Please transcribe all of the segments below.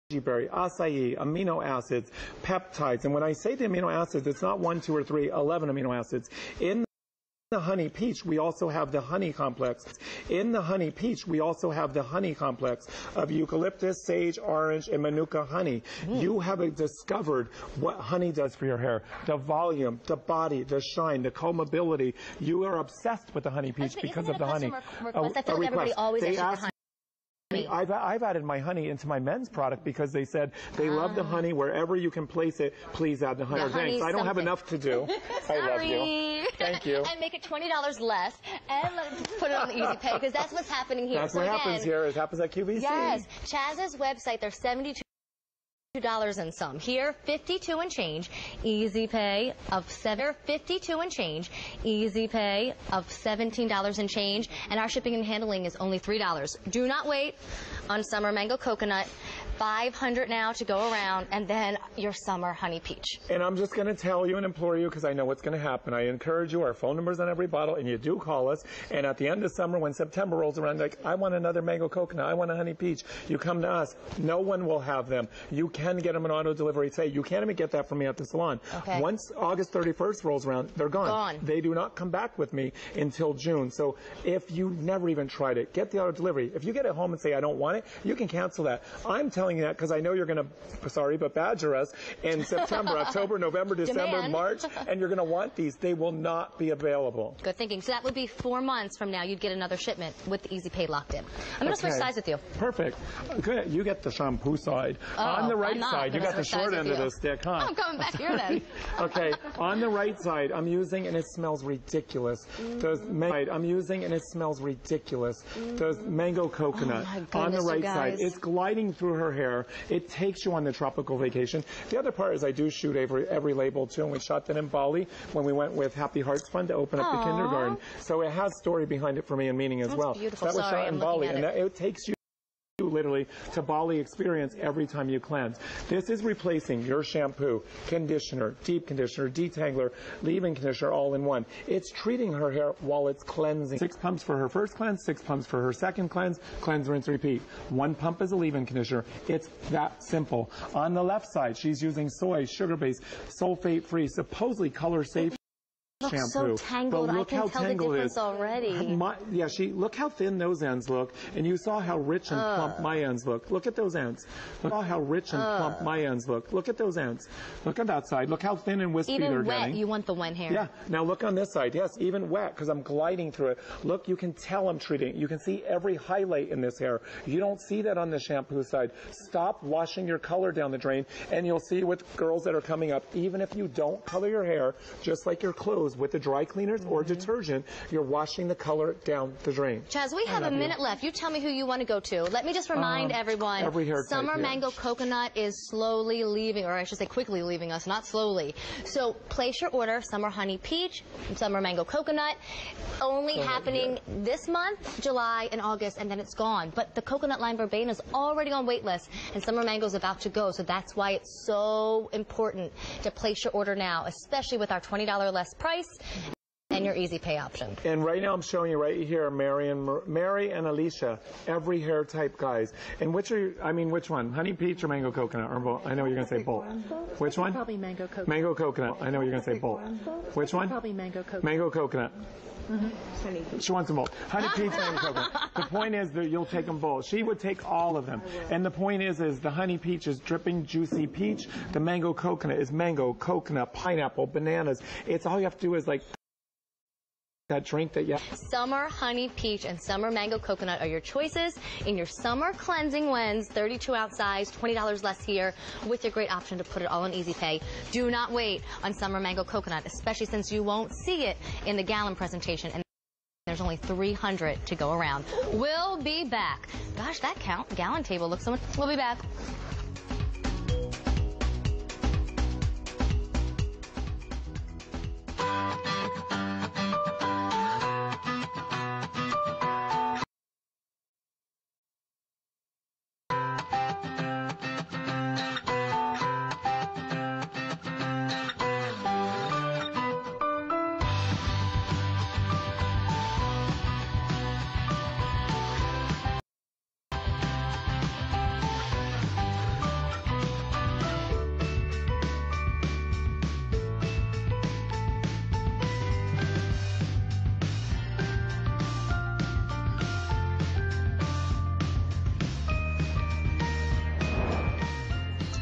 berry, acai, amino acids, peptides. And when I say the amino acids, it's not 1, 2, or 3, 11 amino acids. In the honey peach, we also have the honey complex. In the honey peach, we also have the honey complex of eucalyptus, sage, orange, and manuka honey. You have discovered what honey does for your hair. The volume, the body, the shine, the combability. You are obsessed with the honey peach because of the honey. I feel like everybody always asks for honey. I've added my honey into my men's product because they said they love the honey. Wherever you can place it, please add the honey. Thanks. I don't have enough to do. I love you. Thank you. And make it $20 less and put it on the Easy Pay because that's what's happening here. That's what happens here. It happens at QVC. Yes. Chaz's website, there's $72 and some. Here, 52 and change. Easy Pay of $52 and change. Easy Pay of $17 and change. And our shipping and handling is only $3. Do not wait on Summer Mango Coconut. 500 now to go around, and then your Summer Honey Peach. And I'm just going to tell you and implore you, because I know what's going to happen. I encourage you, our phone number's on every bottle, and you do call us. And at the end of summer, when September rolls around, like, I want another Mango Coconut, I want a Honey Peach, you come to us. No one will have them. You can get them in auto delivery today. You can't even get that from me at the salon. Okay. Once August 31st rolls around, they're gone. They do not come back with me until June. So if you never even tried it, get the auto delivery. If you get it home and say, I don't want it, you can cancel that. I'm telling you that because I know you're going to, sorry, but badger us in September, October, November, December, March, and you're going to want these. They will not be available. Good thinking. So that would be 4 months from now. You'd get another shipment with the Easy Pay locked in. I'm going to switch sides with you. Perfect. Good. You get the shampoo side. On the right side, you got the short end of the stick, huh? I'm coming back here then. Okay. On the right side, I'm using, and it smells ridiculous. I'm using, and it smells ridiculous. The Mango Coconut. Oh my goodness, on the right you guys. side. It's gliding through her hair. It takes you on the tropical vacation. The other part is I do shoot every label too, and we shot that in Bali when we went with Happy Hearts Fund to open up the kindergarten. So it has story behind it for me and meaning as well. Beautiful. That was Sorry, shot in Bali, and it takes you literally to Bali experience every time you cleanse. This is replacing your shampoo, conditioner, deep conditioner, detangler, leave-in conditioner all in one. It's treating her hair while it's cleansing. 6 pumps for her first cleanse, 6 pumps for her second cleanse, cleanse, rinse, repeat. 1 pump is a leave-in conditioner. It's that simple. On the left side, she's using soy, sugar-based, sulfate-free, supposedly color-safe shampoo. So tangled. But look I can how tell the tangled it difference is. already. Look how thin those ends look, and you saw how rich and plump my ends look. Look at those ends. Look how rich and plump my ends look. Look at those ends. Look at that side. Look how thin and wispy they're Even wet, getting. you want the wet hair. Yeah. Now look on this side. Yes, even wet, because I'm gliding through it. Look, you can tell I'm treating it. You can see every highlight in this hair. You don't see that on the shampoo side. Stop washing your color down the drain, and you'll see with girls that are coming up, even if you don't color your hair, just like your clothes with the dry cleaners or detergent, you're washing the color down the drain. Chaz, we have a minute left. You tell me who you want to go to. Let me just remind everyone, Summer Mango Coconut is slowly leaving, or I should say quickly leaving us, not slowly. So place your order, Summer Honey Peach, Summer Mango Coconut, only happening this month, July and August, and then it's gone. But the Coconut Line Verbena is already on wait list, and Summer Mango is about to go, so that's why it's so important to place your order now, especially with our $20 less price and your Easy Pay option. And right now I'm showing you right here, Mary and Alicia, every hair type, guys. And which one? Honey Peach or Mango Coconut? Or both? I know you're going to say both. Which one? Probably Mango Coconut. Mango Coconut. I know you're going to say both. Which one? Probably Mango Coconut. Mango Coconut. She wants them both. Honey Peach, Mango Coconut. The point is that you'll take them both. She would take all of them. And the point is the Honey Peach is dripping, juicy peach. The Mango Coconut is mango, coconut, pineapple, bananas. It's all you have to do is like that drink that you Summer Honey Peach and Summer Mango Coconut are your choices in your summer cleansing Wens, 32-ounce size, $20 less here, with your great option to put it all on Easy Pay. Do not wait on Summer Mango Coconut, especially since you won't see it in the gallon presentation. And there's only 300 to go around. We'll be back. Gosh, that gallon table looks so much. We'll be back.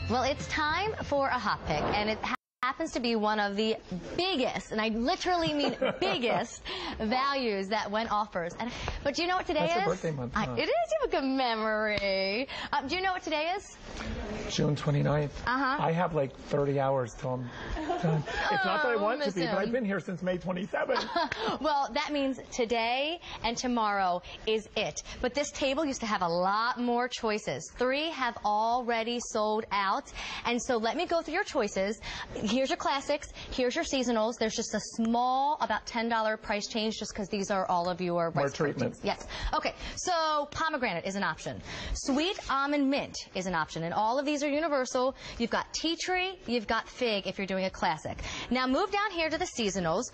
Well, it's time for a hot pick, and it happens to be one of the biggest, and I literally mean biggest, values that Wen offers. But do you know what today is? That's your birthday month, huh? It is. You have a good memory. Do you know what today is? June 29th. I have like 30 hours till I'm done. It's not that I want to be, but I've been here since May 27th. Well, that means today and tomorrow is it. But this table used to have a lot more choices. 3 have already sold out. And so let me go through your choices. Here's your classics. Here's your seasonals. There's just a small, about $10 price change just because these are all of your rice treatments. Yes. Okay. So pomegranate is an option. Sweet almond mint is an option. And all of these are universal. You've got tea tree. You've got fig if you're doing a classic. Now move down here to the seasonals.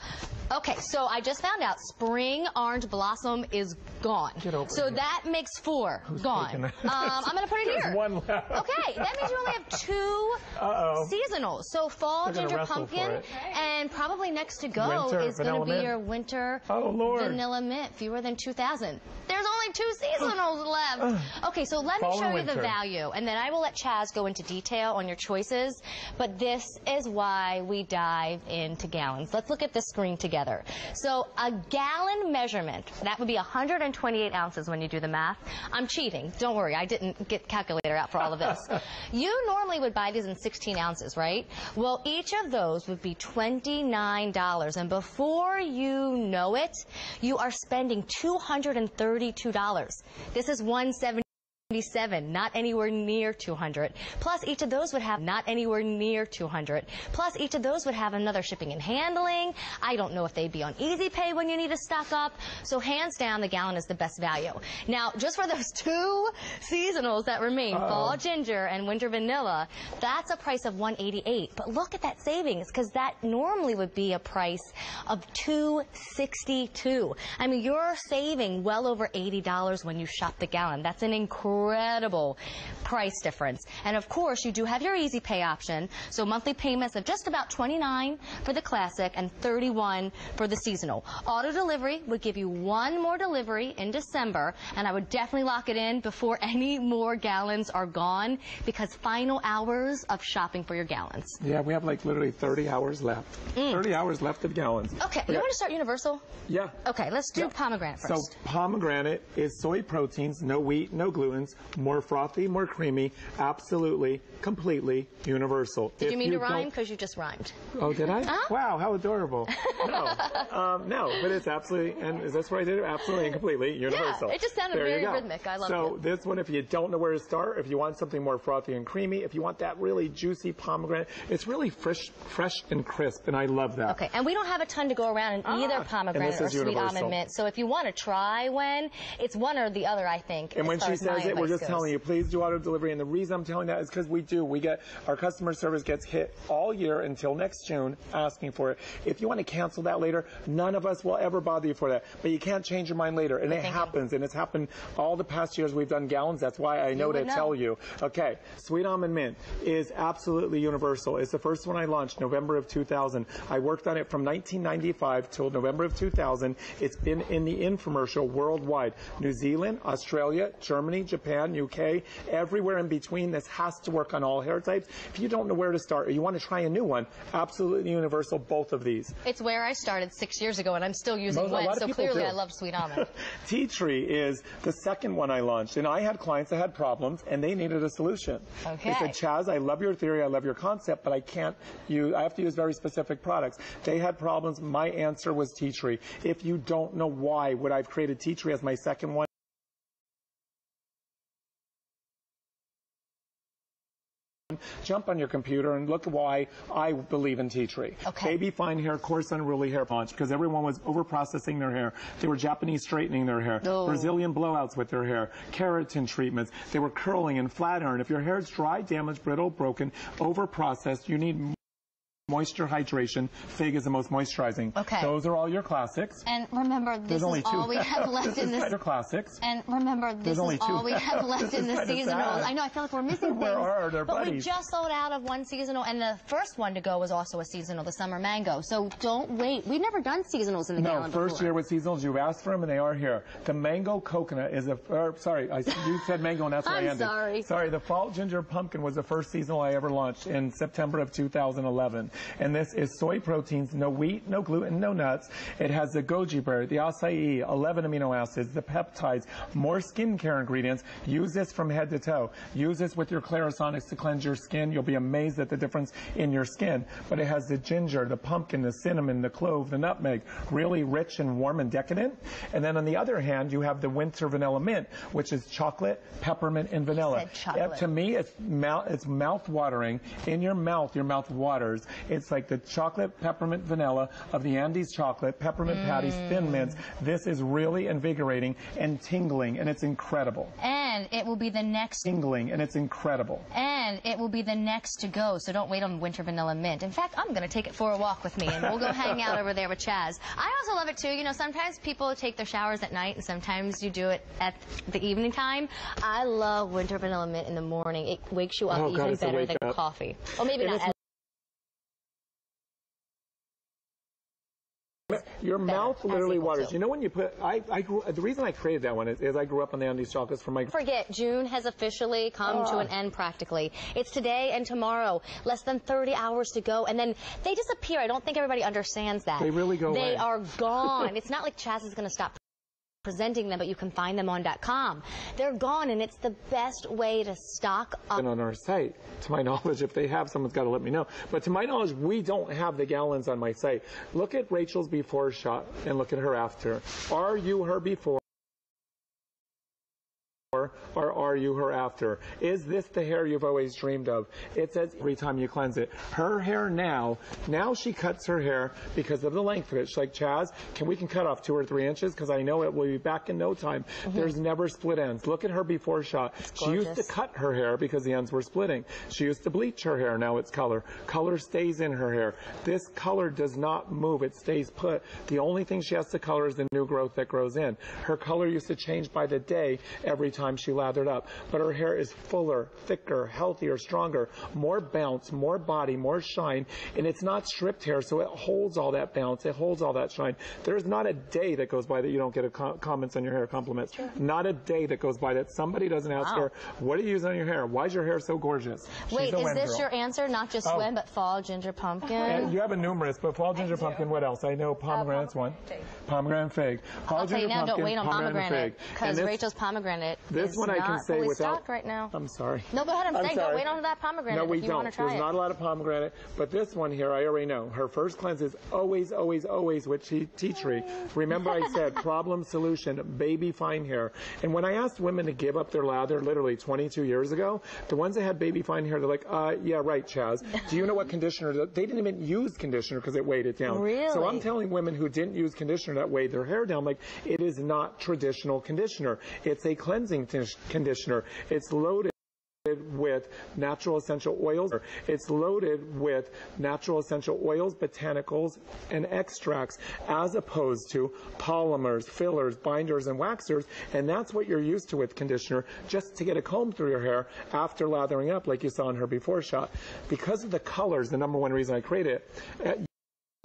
Okay, so I just found out spring orange blossom is gone. So here. that makes 4 gone. I'm going to put it here. There's 1 left. Okay, that means you only have 2 seasonals. So fall ginger pumpkin, and probably next to go is going to be your winter vanilla mint. Fewer than 2,000. There's only 2 seasonals left. Okay, so let me show you the value, and then I will let Chaz go into detail on your choices. But this is why we dive into gallons. Let's look at the screen together. So a gallon measurement, that would be 128 ounces when you do the math. I'm cheating. Don't worry. I didn't get calculator out for all of this. You normally would buy these in 16 ounces, right? Well, each of those would be $29. And before you know it, you are spending $232. This is $177, not anywhere near 200. Plus each of those would have not anywhere near 200. Plus each of those would have another shipping and handling. I don't know if they'd be on Easy Pay when you need to stock up. So hands down, the gallon is the best value. Now, just for those 2 seasonals that remain, fall ginger and winter vanilla, that's a price of $188. But look at that savings, because that normally would be a price of $262. I mean, you're saving well over $80 when you shop the gallon. That's an incredible price difference. And of course, you do have your Easy Pay option, so monthly payments of just about $29 for the classic and $31 for the seasonal. Auto delivery would give you 1 more delivery in December, and I would definitely lock it in before any more gallons are gone, because final hours of shopping for your gallons. Yeah, we have like literally 30 hours left. 30 hours left of gallons. Okay, you want to start universal? Yeah. Okay, let's do pomegranate first. So pomegranate is soy proteins, no wheat, no glutens, more frothy, more creamy, absolutely, completely universal. Did you mean to rhyme? Because you just rhymed. Oh, did I? Wow, how adorable. No, but it's absolutely, and is this what I did? Absolutely and completely universal. Yeah, it just sounded very rhythmic. I love it. So this one, if you don't know where to start, if you want something more frothy and creamy, if you want that really juicy pomegranate, it's really fresh and crisp, and I love that. Okay, and we don't have a ton to go around in either pomegranate or sweet almond mint, so if you want to try one, it's one or the other, I think. And when she says it, we're just telling you, please do auto delivery. And the reason I'm telling that is because we do. We get, our customer service gets hit all year until next June asking for it. If you want to cancel that later, none of us will ever bother you for that. But you can't change your mind later. And it happens. And it's happened all the past years we've done gallons. That's why I know to tell you. Okay, sweet almond mint is absolutely universal. It's the first one I launched November of 2000. I worked on it from 1995 till November of 2000. It's been in the infomercial worldwide. New Zealand, Australia, Germany, Japan, UK, everywhere in between. This has to work on all hair types. If you don't know where to start or you want to try a new one, absolutely universal, both of these. It's where I started 6 years ago, and I'm still using Wen, so clearly I love sweet almond. Tea tree is the second one I launched, and I had clients that had problems, and they needed a solution. Okay. They said, Chaz, I love your theory, I love your concept, but I have to use very specific products. They had problems. My answer was tea tree. If you don't know why would I've created tea tree as my second one, jump on your computer and look why I believe in tea tree. Okay. Baby fine hair, coarse unruly hair launch, because everyone was over-processing their hair. They were Japanese straightening their hair, Brazilian blowouts with their hair, keratin treatments. They were curling and flat iron. If your hair is dry, damaged, brittle, broken, over-processed, you need moisture hydration. Fig is the most moisturizing. Okay. Those are all your classics. And remember, this is all we have left in this. Classics. And remember, this is all we have left in the seasonals. I know, I feel like we're missing things. Where are their but buddies? we just sold out of one seasonal, and the first one to go was also a seasonal, the summer mango. So don't wait. We've never done seasonals in the gallon before. No, first year with seasonals, you've asked for them, and they are here. The mango coconut is you said mango, and that's where I ended. Sorry. Sorry, the fall ginger pumpkin was the first seasonal I ever launched in September of 2011. And this is soy proteins, no wheat, no gluten, no nuts. It has the goji berry, the acai, 11 amino acids, the peptides, more skincare ingredients. Use this from head to toe. Use this with your Clarisonics to cleanse your skin. You'll be amazed at the difference in your skin. But it has the ginger, the pumpkin, the cinnamon, the clove, the nutmeg, really rich and warm and decadent. And then on the other hand, you have the winter vanilla mint, which is chocolate, peppermint, and vanilla. To me, it's mouth-watering. In your mouth waters. It's like the chocolate, peppermint, vanilla of the Andes chocolate, peppermint patties, thin mints. This is really invigorating and tingling, and it's incredible. And it will be the next... Tingling, and it's incredible. And it will be the next to go, so don't wait on winter vanilla mint. In fact, I'm going to take it for a walk with me, and we'll go hang out over there with Chaz. I also love it, too. You know, sometimes people take their showers at night, and sometimes you do it at the evening time. I love winter vanilla mint in the morning. It wakes you up even better than coffee. Or maybe not as... Your mouth literally waters. You know when you put, the reason I created that one is I grew up on the Andes chocolates from my... Forget, June has officially come to an end practically. It's today and tomorrow, less than 30 hours to go, and then they disappear. I don't think everybody understands that. They really go away. They are gone. It's not like Chaz is going to stop presenting them, but you can find them on .com. They're gone, and it's the best way to stock up. And on our site, to my knowledge, if they have, someone's got to let me know. But to my knowledge, we don't have the gallons on my site. Look at Rachel's before shot and look at her after. Are you her before? Or are you her after? Is this the hair you've always dreamed of? It says every time you cleanse it. Her hair now she cuts her hair because of the length of it. She's like, Chaz, we can cut off 2 or 3 inches because I know it will be back in no time. There's never split ends. Look at her before shot. She used to cut her hair because the ends were splitting. She used to bleach her hair. Now it's color. Color stays in her hair. This color does not move. It stays put. The only thing she has to color is the new growth that grows in. Her color used to change by the day every time she lathered up. But her hair is fuller, thicker, healthier, stronger, more bounce, more body, more shine, and it's not stripped hair, so it holds all that bounce, it holds all that shine. There's not a day that goes by that you don't get comments on your hair, compliments. Sure. Not a day that goes by that somebody doesn't ask her, what do you use on your hair? Why is your hair so gorgeous? Wait, is this your answer? Not just when, but fall ginger pumpkin? And you have a numerous, but fall ginger pumpkin, what else? I know pomegranate's one. Pomegranate fig. Fall ginger now, pumpkin, don't wait on pomegranate, because Rachel's pomegranate this is one I can say without right now. I'm sorry. No, go ahead. I'm saying don't wait on that pomegranate. No, we if you don't. Want to try There's not a lot of pomegranate, but this one here, I already know. Her first cleanse is always, always, always with tea tree. Remember I said problem, solution, baby fine hair. And when I asked women to give up their lather literally 22 years ago, the ones that had baby fine hair, they're like, yeah, right, Chaz. Do you know what conditioner? They didn't even use conditioner because it weighed it down. Really? So I'm telling women who didn't use conditioner that weighed their hair down, like, it is not traditional conditioner. It's a cleansing conditioner. It's loaded with natural essential oils. It's loaded with natural essential oils, botanicals, and extracts, as opposed to polymers, fillers, binders, and waxers. And that's what you're used to with conditioner, just to get a comb through your hair after lathering up, like you saw in her before shot. Because of the colors, the number one reason I created it,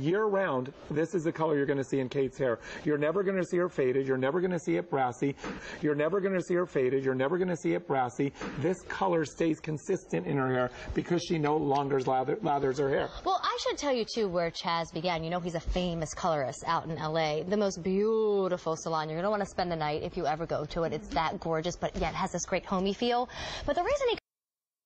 year-round, this is the color you're going to see in Kate's hair. You're never going to see her faded. You're never going to see it brassy. You're never going to see her faded. You're never going to see it brassy. This color stays consistent in her hair because she no longer lathers her hair. Well, I should tell you, too, where Chaz began. You know, he's a famous colorist out in L.A. The most beautiful salon. You're going to want to spend the night if you ever go to it. It's that gorgeous, but yet has this great homey feel. But the reason he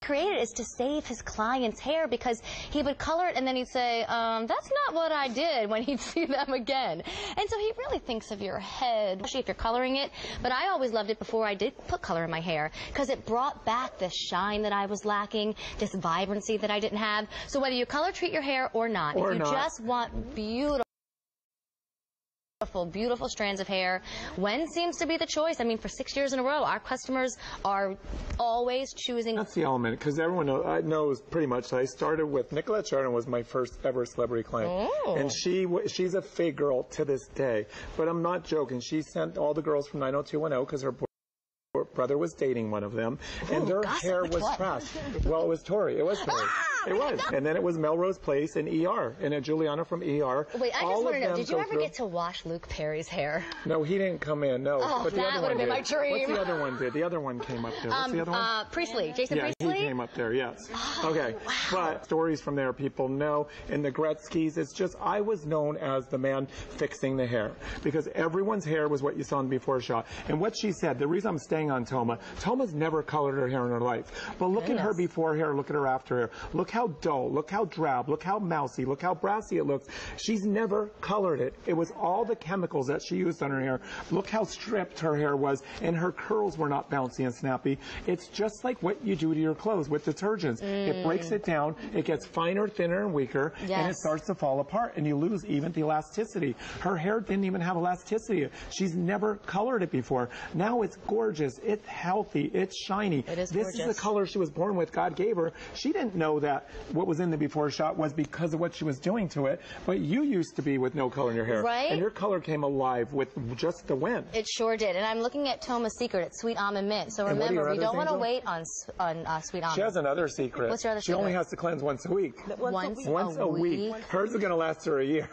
created is to save his clients' hair, because he would color it and then he'd say, that's not what I did, when he'd see them again. And so he really thinks of your head, especially if you're coloring it. But I always loved it before I did put color in my hair, because it brought back the shine that I was lacking, this vibrancy that I didn't have. So whether you color treat your hair or not, if you just want beautiful beautiful, beautiful strands of hair. When seems to be the choice. I mean, for 6 years in a row, our customers are always choosing. That's the element, because everyone knows pretty much. I started with Nicolette Chardon was my first ever celebrity client, and she's a fake girl to this day. But I'm not joking. She sent all the girls from 90210 because her brother was dating one of them, and their hair was trash. Well, it was Tori. It was Tori. It was. And then it was Melrose Place and ER, and a Juliana from ER. Wait, I just want to know, did you ever get to wash Luke Perry's hair? No, he didn't come in, no. Oh, but that would have been my dream. What's the other one did? The other one came up there. What's the other one? Priestley. Jason Priestley? Yeah, he came up there, yes. Oh, okay. Wow. But stories from there, people know. And the Gretzky's, it's just, I was known as the man fixing the hair, because everyone's hair was what you saw in the before shot. And what she said, the reason I'm staying on Toma's never colored her hair in her life. But look at her before hair, look at her after hair. Look how dull, look how drab, look how mousy, look how brassy it looks. She's never colored it. It was all the chemicals that she used on her hair. Look how stripped her hair was, and her curls were not bouncy and snappy. It's just like what you do to your clothes with detergents. It breaks it down, it gets finer, thinner, and weaker, and it starts to fall apart, and you lose even the elasticity. Her hair didn't even have elasticity. She's never colored it before. Now it's gorgeous, it's healthy, it's shiny. This is the color she was born with. God gave her. She didn't know that what was in the before shot was because of what she was doing to it, but you used to be with no color in your hair. Right? And your color came alive with just the wind. It sure did. And I'm looking at Toma's secret. It's Sweet Almond Mint. So remember, we don't want to wait on Sweet Almond. She has another secret. What's your other secret? She only has to cleanse once a week. Once a week. Hers is going to last her a year.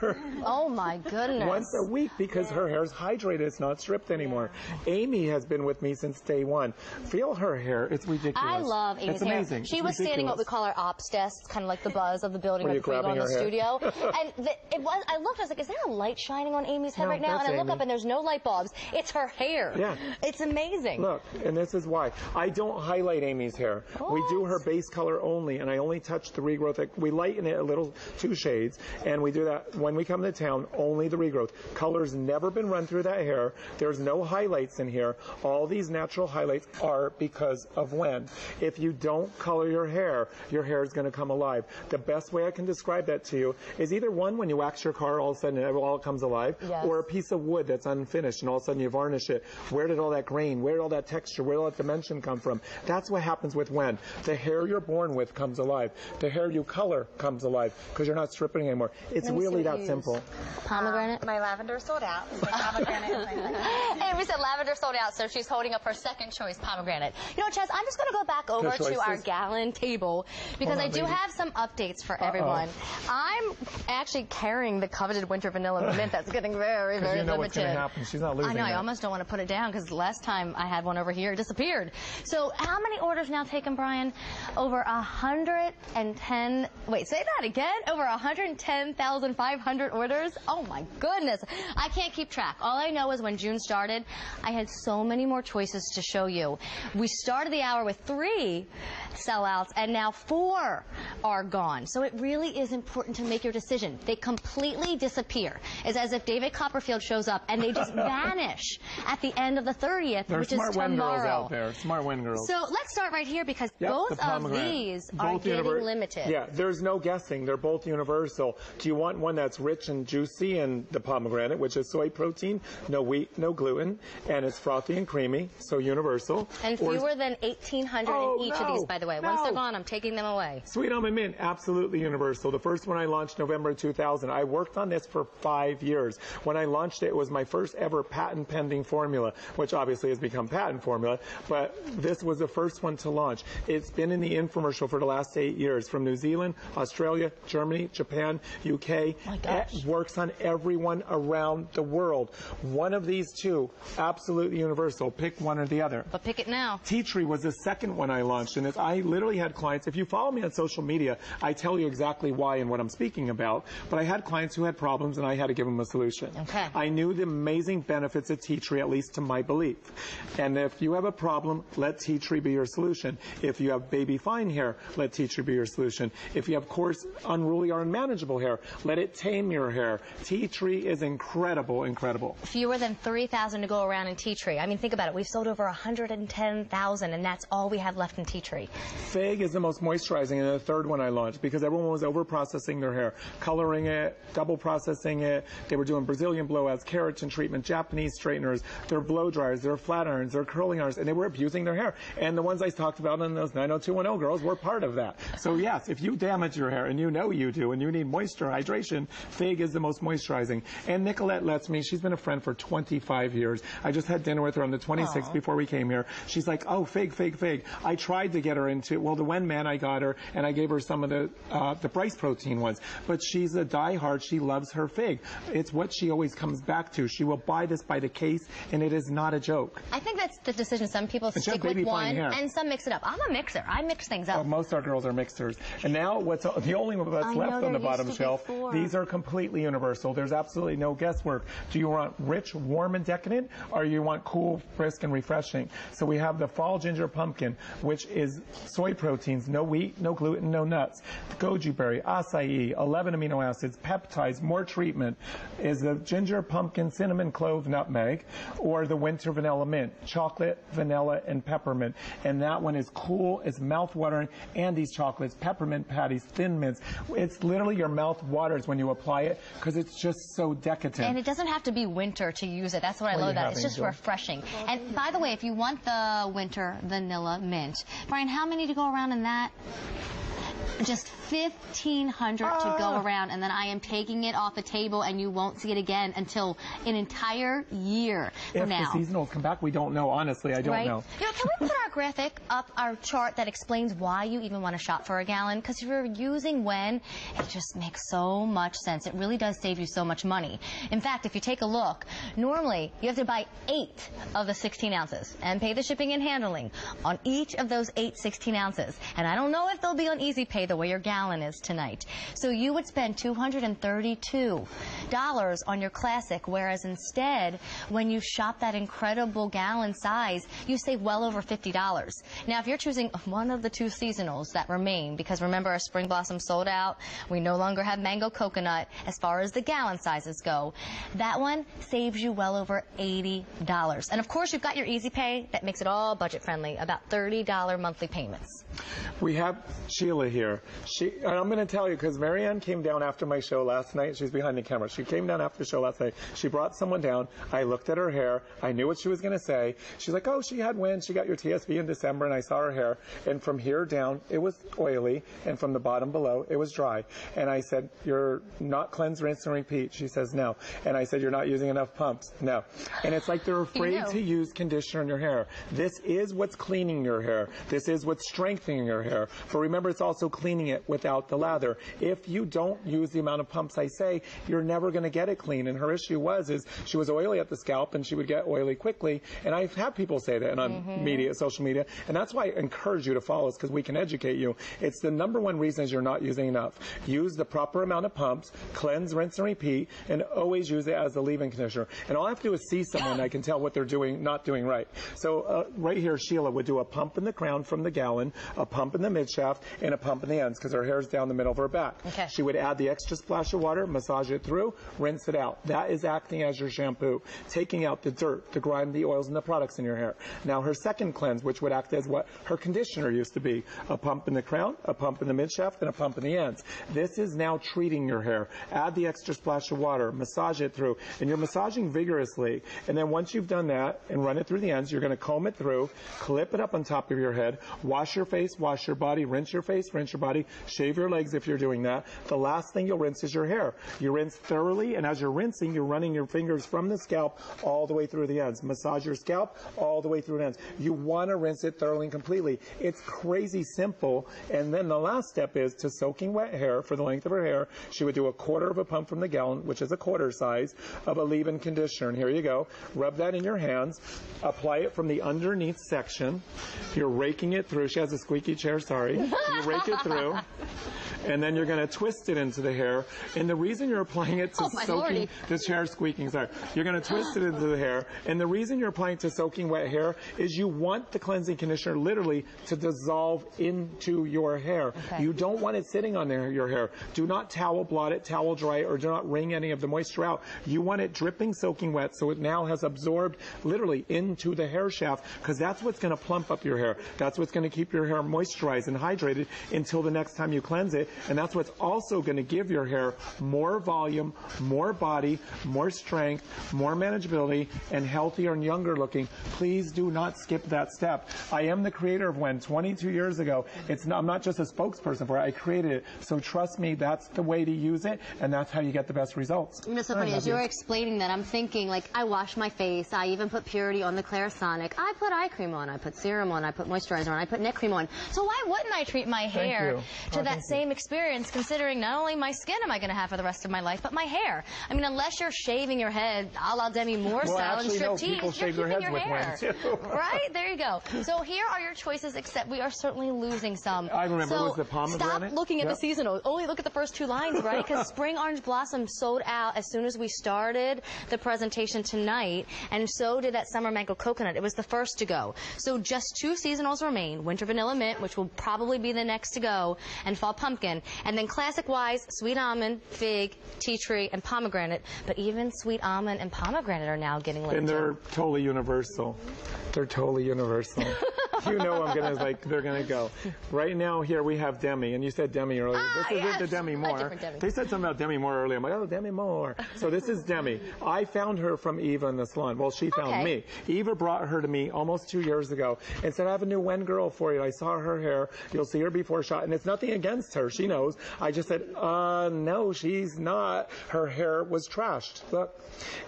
Oh my goodness. Once a week, because her hair's hydrated. It's not stripped anymore. Amy has been with me since day one. Feel her hair. It's ridiculous. I love Amy's hair. Amazing. She was standing what we call our ops desk, kind of like the buzz of the building right before you go in the studio. And I looked, I was like, is there a light shining on Amy's head right now? And I look up and there's no light bulbs. It's her hair. Yeah. It's amazing. Look, and this is why. I don't highlight Amy's hair. What? We do her base color only, and I only touch the regrowth. We lighten it a little, 2 shades, and we do that when we come to town, only the regrowth. Color's never been run through that hair. There's no highlights in here. All these natural highlights are because of when. If you don't color your hair is going to come alive. The best way I can describe that to you is either one, when you wax your car, all of a sudden it all comes alive, or a piece of wood that's unfinished and all of a sudden you varnish it. Where did all that grain, where did all that texture, where did all that dimension come from? That's what happens with when. The hair you're born with comes alive. The hair you color comes alive because you're not stripping anymore. It's really that simple. Pomegranate? My lavender sold out. So pomegranate is my second. Amy said lavender sold out, so she's holding up her second choice, pomegranate. You know, Chaz, I'm just going to go back over to our gallon table because I do have some updates for everyone. I'm actually carrying the coveted winter vanilla mint that's getting very, very limited. What's going to happen. She's not losing I know. that. I almost don't want to put it down because last time I had one over here, it disappeared. So how many orders now taken, Brian? Over 110. Wait, say that again. Over 110,500 orders. Oh my goodness. I can't keep track. All I know is when June started, I had so many more choices to show you. We started the hour with 3 sellouts, and now 4 are gone. So it really is important to make your decision. They completely disappear. It's as if David Copperfield shows up and they just vanish at the end of the 30th, which is tomorrow. There's smart wind girls out there. Smart wind girls. So let's start right here because both of these are getting limited. Yeah, there's no guessing. They're both universal. Do you want one that's rich and juicy and the pomegranate, which is soy protein, no wheat, no gluten, and it's frothy and creamy, so universal. And fewer than 1,800 in each of these, by the way. Once they're gone, I'm taking them away. Sweet Almond Mint, absolutely universal. The first one I launched November 2000. I worked on this for 5 years. When I launched it, it was my first ever patent pending formula, which obviously has become patent formula, but this was the first one to launch. It's been in the infomercial for the last 8 years, from New Zealand, Australia, Germany, Japan, UK. My gosh. It works on everyone around the world. One of these two, absolutely universal. Pick one or the other. But pick it now. Tea Tree was the second one I launched, and I literally had clients. If you follow me on social media, I tell you exactly why and what I'm speaking about. But I had clients who had problems, and I had to give them a solution. Okay. I knew the amazing benefits of tea tree, at least to my belief. And if you have a problem, let tea tree be your solution. If you have baby fine hair, let tea tree be your solution. If you have coarse, unruly, or unmanageable hair, let it tame your hair. Tea tree is incredible, incredible. Fewer than 3,000 to go around in tea tree. I mean, think about it. We've sold over 110,000, and that's all we have left in tea tree. Fig is the most moisturizing, and the third one I launched because everyone was over-processing their hair, coloring it, double processing it. They were doing Brazilian blowouts, keratin treatment, Japanese straighteners, their blow dryers, their flat irons, their curling irons, and they were abusing their hair. And the ones I talked about in those 90210 girls were part of that. So yes, if you damage your hair, and you know you do, and you need moisture, hydration, Fig is the most moisturizing. And Nicolette lets me, she's been a friend for 25 years. I just had dinner with her on the 26th before we came here. She's like, oh, Fig, Fig, Fig. I tried to get her into, well, the Wen Man I got her, and I gave her some of the Bryce protein ones. But she's a diehard. She loves her Fig. It's what she always comes back to. She will buy this by the case, and it is not a joke. I think that's the decision. Some people stick with one, and some mix it up. I'm a mixer. I mix things up. Well, most of our girls are mixers. And now what's the only one that's left on the bottom shelf, these are completely universal. There's absolutely no guesswork. Do you want rich, warm, and decadent, or you want cool, brisk, and refreshing? So we have the Fall Ginger Pumpkin, which is soy proteins, no wheat, no gluten, no nuts. Goji berry, acai, 11 amino acids, peptides, more treatment is the Ginger Pumpkin Cinnamon Clove Nutmeg, or the Winter Vanilla Mint, chocolate, vanilla, and peppermint. And that one is cool, it's mouth-watering, and these chocolates, peppermint patties, thin mints. It's literally your mouth waters when you apply it because it's just so decadent. And it doesn't have to be winter to use it. That's what I love about it. It's just refreshing. And by the way, if you want the Winter Vanilla Mint, Brian, how many to go around in that? Just 1,500 to go around, and then I am taking it off the table, and you won't see it again until an entire year from now. If the seasonals come back, we don't know. Honestly, I don't know. You know, can we put our graphic up, our chart that explains why you even want to shop for a gallon? Because if you're using Wen, it just makes so much sense. It really does save you so much money. In fact, if you take a look, normally you have to buy 8 of the 16 ounces and pay the shipping and handling on each of those 8 16 ounces. And I don't know if they'll be on Easy Pay the way your gallon is tonight. So you would spend $232 on your classic, whereas instead, when you shop that incredible gallon size, you save well over $50. Now, if you're choosing one of the 2 seasonals that remain, because remember our Spring Blossom sold out, we no longer have Mango Coconut as far as the gallon sizes go, that one saves you well over $80. And of course, you've got your Easy Pay that makes it all budget friendly, about $30 monthly payments. We have Sheila here. And I'm going to tell you, because Marianne came down after my show last night. She's behind the camera. She came down after the show last night. She brought someone down. I looked at her hair. I knew what she was going to say. She's like, oh, she had Wen. She got your TSV in December, and I saw her hair. And from here down, it was oily. And from the bottom below, it was dry. And I said, you're not cleanse, rinse, and repeat. She says, no. And I said, you're not using enough pumps. No. And it's like they're afraid to use conditioner in your hair. This is what's cleaning your hair. This is what's strengthening your hair. But remember, it's also cleaning it without the lather. If you don't use the amount of pumps I say, you're never going to get it clean. And her issue is she was oily at the scalp, and she would get oily quickly. And I've had people say that on media, social media. And that's why I encourage you to follow us, because we can educate you. It's the #1 reason is you're not using enough. Use the proper amount of pumps, cleanse, rinse, and repeat, and always use it as a leave-in conditioner. And all I have to do is see someone, I can tell what they're doing, not doing right. So right here, Sheila would do a pump in the crown from the gallon, a pump in the mid-shaft, and a pump in the ends, because her hair's down the middle of her back. Okay. She would add the extra splash of water, massage it through, rinse it out. That is acting as your shampoo, taking out the dirt, the grime, the oils, and the products in your hair. Now her second cleanse, which would act as what her conditioner used to be, a pump in the crown, a pump in the mid-shaft, and a pump in the ends. This is now treating your hair. Add the extra splash of water, massage it through, and you're massaging vigorously. And then once you've done that and run it through the ends, you're going to comb it through, clip it up on top of your head, wash your face, wash your body, rinse your face, rinse your body, shave your legs if you're doing that. The last thing you'll rinse is your hair. You rinse thoroughly, and as you're rinsing, you're running your fingers from the scalp all the way through the ends. Massage your scalp all the way through the ends. You want to rinse it thoroughly and completely. It's crazy simple. And then the last step is to soaking wet hair for the length of her hair. She would do a 1/4 of a pump from the gallon, which is a 1/4 size of a leave-in conditioner. And here you go. Rub that in your hands. Apply it from the underneath section. You're raking it through. She has a squeaky chair, sorry. You rake it through. And then you're going to twist it into the hair. And the reason you're applying it to soaking, the chair squeaking, sorry. You're going to twist it into the hair. And the reason you're applying it to soaking wet hair is you want the cleansing conditioner literally to dissolve into your hair. Okay. You don't want it sitting on your hair. Do not towel blot it, towel dry it, or do not wring any of the moisture out. You want it dripping, soaking wet, so it now has absorbed literally into the hair shaft, because that's what's going to plump up your hair. That's what's going to keep your hair moisturized and hydrated until the next time you cleanse it. And that's what's also going to give your hair more volume, more body, more strength, more manageability, and healthier and younger looking. Please do not skip that step. I am the creator of WEN 22 years ago. I'm not just a spokesperson for it. I created it. So trust me, that's the way to use it, and that's how you get the best results. You know, so funny, as you're explaining that, I'm thinking, like, I wash my face. I even put Purity on the Clarisonic. I put eye cream on. I put serum on. I put moisturizer on. I put neck cream on. So why wouldn't I treat my hair to that same experience, considering not only my skin am I going to have for the rest of my life, but my hair? I mean, unless you're shaving your head a la Demi Moore style and striptease, you're keeping your hair. Right? There you go. So here are your choices, except we are certainly losing some. I remember, so it was the pomegranate. Stop looking at the seasonal. Only look at the first two lines, right? Because Spring Orange Blossom sold out as soon as we started the presentation tonight, and so did that Summer Mango Coconut. It was the first to go. So just two seasonals remain, Winter Vanilla Mint, which will probably be the next to go, and Fall Pumpkin. And then classic-wise, Sweet Almond, Fig, Tea Tree, and Pomegranate. But even Sweet Almond and Pomegranate are now getting limited. And they're totally universal. They're totally universal. You know they're gonna go. Right now here we have Demi, and you said Demi earlier. This isn't the Demi Moore. They said something about Demi Moore earlier. I'm like, oh, Demi Moore. So this is Demi. I found her from Eva in the salon. Well, she found me. Eva brought her to me almost 2 years ago and said, I have a new WEN girl for you. I saw her hair. You'll see her before shot, and it's nothing against her. She knows. I just said, no, she's not. Her hair was trashed. Look,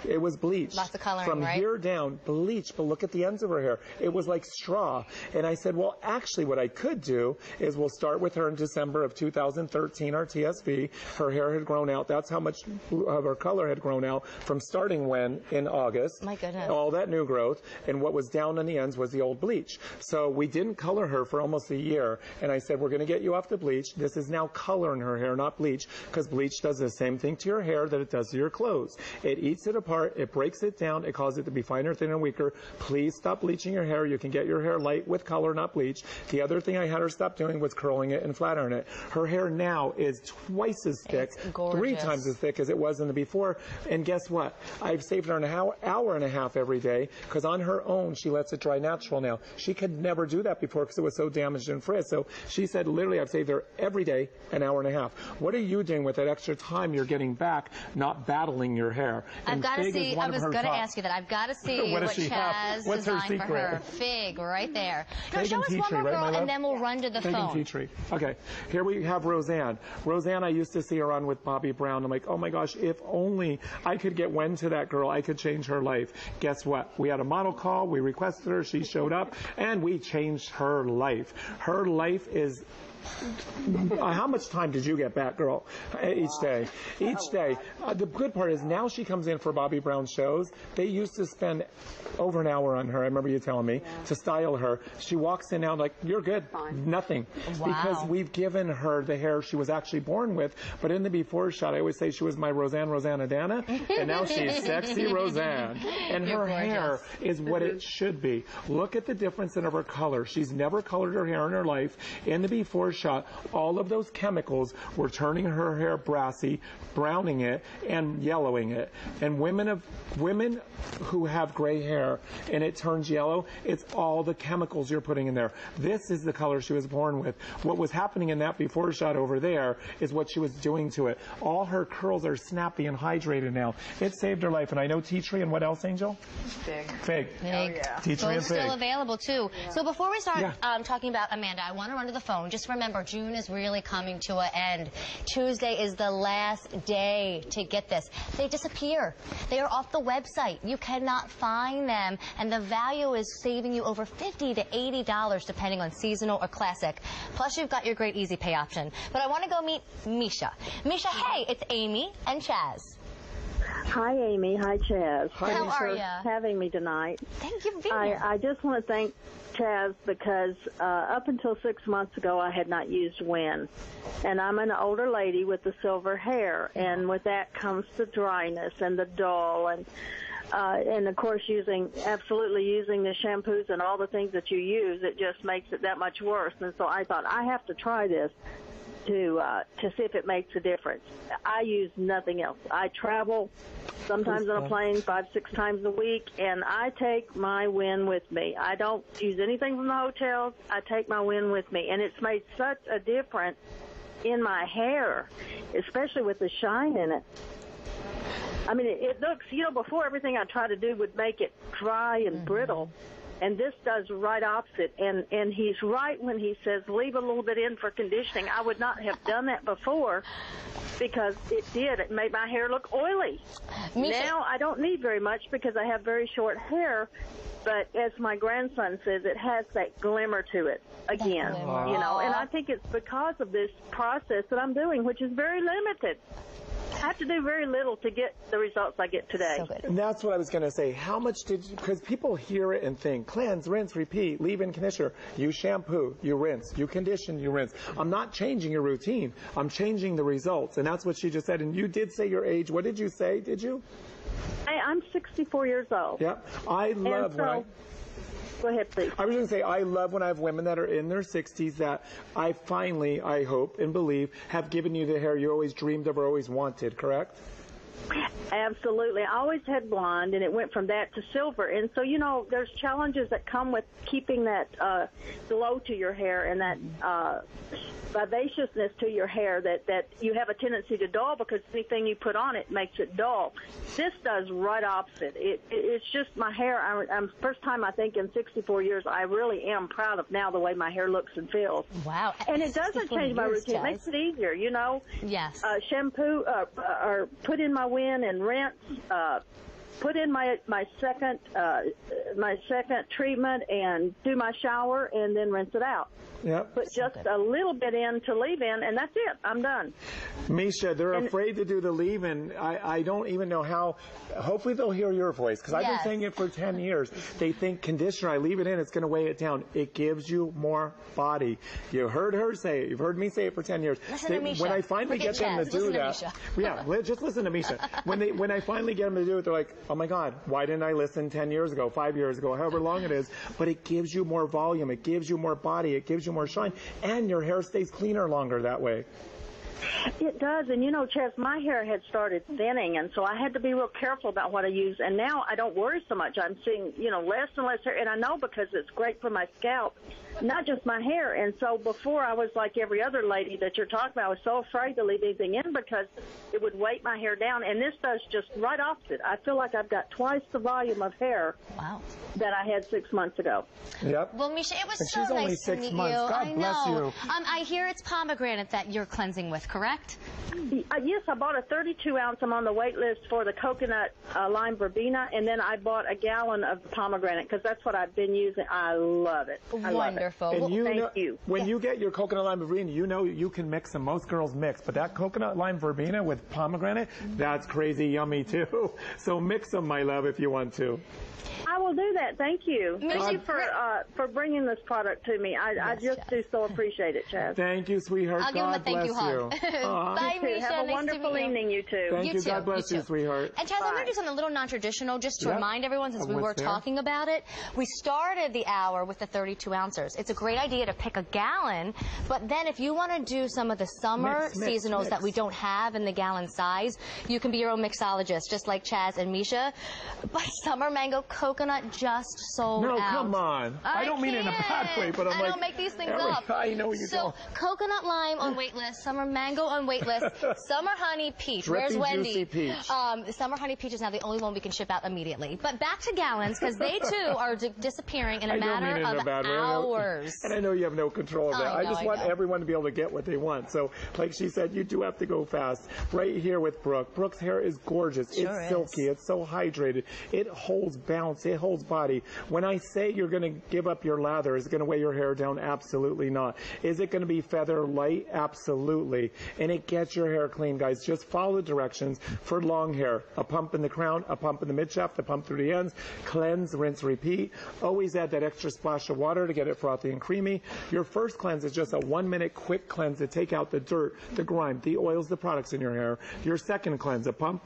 it was bleached. Lots of coloring, from right? here down, bleached, but look at the ends of her hair. It was like straw. And I said, well, actually, what I could do is we'll start with her in December of 2013, our TSV. Her hair had grown out. That's how much of her color had grown out from starting WEN in August. My goodness. All that new growth. And what was down on the ends was the old bleach. So we didn't color her for almost a year. And I said, we're going to get you off the bleach. This is now color in her hair, not bleach, because bleach does the same thing to your hair that it does to your clothes. It eats it apart. It breaks it down. It causes it to be finer, thinner, weaker. Please stop bleaching your hair. You can get your hair light with color, not bleach. The other thing I had her stop doing was curling it and flat ironing it. Her hair now is twice as thick, 3 times as thick as it was in the before. And guess what? I've saved her an hour and a half every day, because on her own, she lets it dry natural now. She could never do that before because it was so damaged and frizzed. So she said, literally, I've saved her every day an hour and a half. What are you doing with that extra time you're getting back, not battling your hair? I've got to see, I was going to ask you that. I've got to see what Chaz designed for her. Fig, right there. Now, show us one more girl, and then we'll run to the phone. Tea Tree. Okay, here we have Roseanne. Roseanne, I used to see her on with Bobby Brown. I'm like, oh my gosh, if only I could get WEN to that girl, I could change her life. Guess what? We had a model call, we requested her, she showed up, and we changed her life. Her life is... How much time did you get back, girl, each day? Each day. The good part is now she comes in for Bobby Brown shows. They used to spend over an hour on her, I remember you telling me, to style her. She walks in now like, you're good. Nothing. Wow. Because we've given her the hair she was actually born with. But in the before shot, I always say she was my Roseanne Dana, and now she's sexy Roseanne. And her hair is what it should be. Look at the difference in her color. She's never colored her hair in her life. In the before shot, all of those chemicals were turning her hair brassy, browning it, and yellowing it. And women who have gray hair and it turns yellow, it's all the chemicals you're putting in there. This is the color she was born with. What was happening in that before shot over there is what she was doing to it. All her curls are snappy and hydrated now. It saved her life. And I know Tea Tree, and what else, Angel? Fig. Oh, yeah. Tea Tree and Fig. Still available, too. Yeah. So before we start talking about Amanda, I want to run to the phone. Just remember, June is really coming to an end. Tuesday is the last day to get this. They disappear. They are off the website. You cannot find them, and the value is saving you over $50 to $80 depending on seasonal or classic. Plus, you've got your great easy pay option. But I want to go meet Misha. Misha, hey, it's Amy and Chaz. Hi, Amy. Hi, Chaz. Hi, how are you? For having me tonight. Thank you for being here. I just want to thank Chaz because up until 6 months ago, I had not used WEN. And I'm an older lady with the silver hair, and with that comes the dryness and the dull. And And of course, absolutely using the shampoos and all the things that you use, it just makes it that much worse. And so I thought, I have to try this to see if it makes a difference. I use nothing else. I travel sometimes on a plane 5-6 times a week, and I take my Win with me. I don't use anything from the hotels. I take my Win with me, and it's made such a difference in my hair, especially with the shine in it. I mean, it looks, before everything I try to do would make it dry and brittle. And this does right opposite. And he's right when he says leave a little bit in for conditioning. I would not have done that before because it did. It made my hair look oily. Now I don't need very much because I have very short hair. But as my grandson says, it has that glimmer to it again, And I think it's because of this process that I'm doing, which is very limited. I have to do very little to get the results I get today. So good. And that's what I was going to say. How much because people hear it and think, cleanse, rinse, repeat, leave-in conditioner. You shampoo, you rinse. You condition, you rinse. I'm not changing your routine. I'm changing the results. And that's what she just said. And you did say your age. What did you say? Did you? I'm 64 years old. Yeah. I love Go ahead, please. I was going to say, I love when I have women that are in their 60s that I finally, I hope and believe, have given you the hair you always dreamed of or always wanted, correct? Absolutely. I always had blonde, and it went from that to silver. And so, there's challenges that come with keeping that glow to your hair and that vivaciousness to your hair that you have a tendency to dull because anything you put on it makes it dull. This does right opposite. It's just my hair. I'm first time, I think, in 64 years, I really am proud of now the way my hair looks and feels. Wow. And it doesn't change my routine. It makes it easier, Yes. Shampoo, or put in my Win and rinse, put in my second treatment and do my shower and then rinse it out. Yep. Put just a little bit in to leave in, and that's it. I'm done. Misha, they're afraid to do the leave-in. I don't even know how. Hopefully they'll hear your voice, because I've been saying it for 10 years. They think conditioner, I leave it in, it's going to weigh it down. It gives you more body. You heard her say it. You've heard me say it for 10 years. Listen to Misha. When I finally get them to do that, just listen to Misha. When I finally get them to do it, they're like, oh my God, why didn't I listen 10 years ago, 5 years ago, however long it is? But it gives you more volume. It gives you more body. It gives you more shine, and your hair stays cleaner longer that way. It does, and Chaz, my hair had started thinning, and so I had to be real careful about what I use, and now I don't worry so much. I'm seeing, less and less hair, and I know because it's great for my scalp, not just my hair. And so before I was like every other lady that you're talking about. I was so afraid to leave anything in because it would weight my hair down, and this does just right opposite. I feel like I've got twice the volume of hair that I had 6 months ago. Yep. Well, Misha, it was and so she's only nice 6 to meet months. you. God bless you. I hear it's pomegranate that you're cleansing with, correct? Yes, I bought a 32-ounce. I'm on the wait list for the coconut lime verbena, and then I bought a gallon of pomegranate because that's what I've been using. I love it. Wonderful. And thank you. When you get your coconut lime verbena, you can mix them. Most girls mix, but that coconut lime verbena with pomegranate, that's crazy yummy too. So mix them, my love, if you want to. I will do that. Thank you. Thank you for bringing this product to me. I just do so appreciate it, Chaz. Thank you, sweetheart. I'll give him a thank you hug. Bye, Misha. Have a wonderful evening, you two. Thank you. God bless you, sweetheart. And Chaz, I'm going to do something a little non-traditional just to remind everyone, since we were talking about it. We started the hour with the 32 ounces. It's a great idea to pick a gallon, but then if you want to do some of the summer seasonals that we don't have in the gallon size, you can be your own mixologist, just like Chaz and Misha. But summer mango coconut just sold out. No, come on. I don't mean it in a bad way, but I don't make these things up. I know you don't. So, coconut lime on wait list, summer mango on wait list, summer honey peach. Where's Wendy? Juicy peach. Summer honey peach is now the only one we can ship out immediately. But back to gallons, because they too are disappearing in a matter of hours. And I know you have no control of that. I just want everyone to be able to get what they want. So, like she said, you do have to go fast. Right here with Brooke. Brooke's hair is gorgeous. Sure it's silky. It's so hydrated. It holds bounce. It holds body. When I say you're going to give up your lather, is it going to weigh your hair down? Absolutely not. Is it going to be feather light? Absolutely. And it gets your hair clean, guys. Just follow the directions for long hair. A pump in the crown, a pump in the midshaft, a pump through the ends. Cleanse, rinse, repeat. Always add that extra splash of water to get it frothy. frothy and creamy. Your first cleanse is just a 1-minute quick cleanse to take out the dirt, the grime, the oils, the products in your hair. Your second cleanse, a pump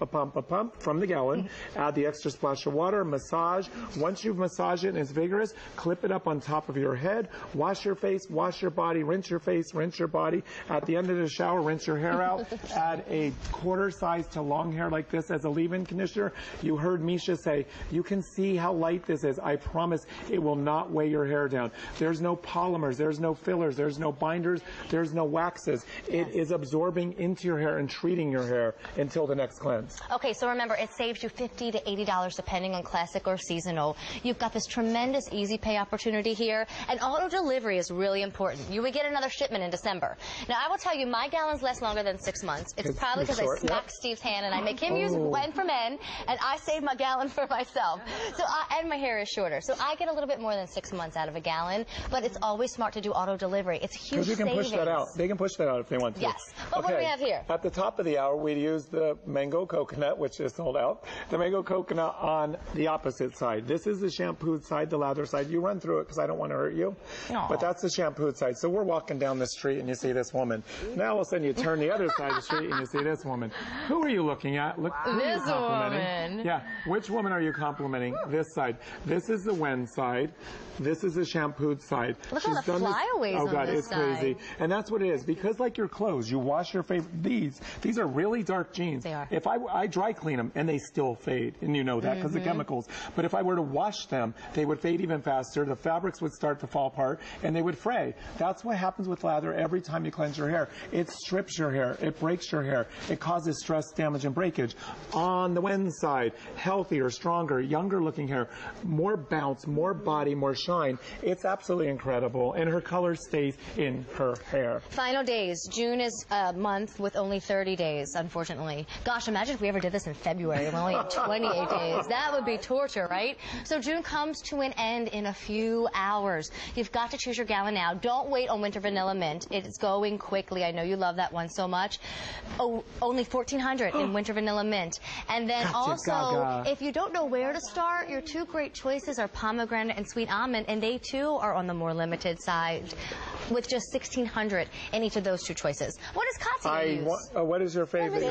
from the gallon. Add the extra splash of water, massage. Once you've massaged it and it's vigorous, clip it up on top of your head. Wash your face, wash your body, rinse your face, rinse your body. At the end of the shower, rinse your hair out. Add a quarter size to long hair like this as a leave-in conditioner. You heard Misha say, you can see how light this is. I promise it will not weigh your hair down. There's no polymers, there's no fillers, there's no binders, there's no waxes. It is absorbing into your hair and treating your hair until the next cleanse. Okay, so remember, it saves you $50 to $80 depending on classic or seasonal. You've got this tremendous easy pay opportunity here, and auto delivery is really important. You would get another shipment in December. Now, I will tell you, my gallons last longer than 6 months. It's probably because I smacked Steve's hand and I make him use one for men, and I save my gallon for myself. So, and my hair is shorter. So I get a little bit more than 6 months out of a gallon, but it's always smart to do auto delivery. It's huge savings. Because you can push that out. They can push that out if they want to. Yes. But what do we have here? At the top of the hour, we use the mango coconut, which is sold out. The mango coconut on the opposite side. This is the shampooed side, the lather side. You run through it because I don't want to hurt you. Aww. But that's the shampooed side. So we're walking down the street and you see this woman. Now all of a sudden you turn the other side of the street and you see this woman. Who are you looking at? Look, who are you complimenting? Woman. Yeah. Which woman are you complimenting? This side. This is the Wen side. This is the shampooed side. Look at all the flyaways on this side. Oh God, it's crazy. And that's what it is. Because like your clothes, you wash your favorite. These are really dark jeans. They are. If I dry clean them and they still fade, and you know that because the chemicals. But if I were to wash them, they would fade even faster. The fabrics would start to fall apart and they would fray. That's what happens with lather every time you cleanse your hair. It strips your hair. It breaks your hair. It causes stress, damage, and breakage. On the Wen side, healthier, stronger, younger looking hair, more bounce, more body, more shine. It's absolutely incredible. And her color stays in her hair. Final days. June is a month with only 30 days, unfortunately. Gosh, imagine if we ever did this in February. We only had 28 days. That would be torture, right? So June comes to an end in a few hours. You've got to choose your gallon now. Don't wait on Winter Vanilla Mint. It's going quickly. I know you love that one so much. Oh, only $1,400 in Winter Vanilla Mint. And then also, if you don't know where to start, your two great choices are pomegranate and sweet almond, and they too are on the more limited side with just $1,600 in each of those two choices. What does Katya use? What is your favorite?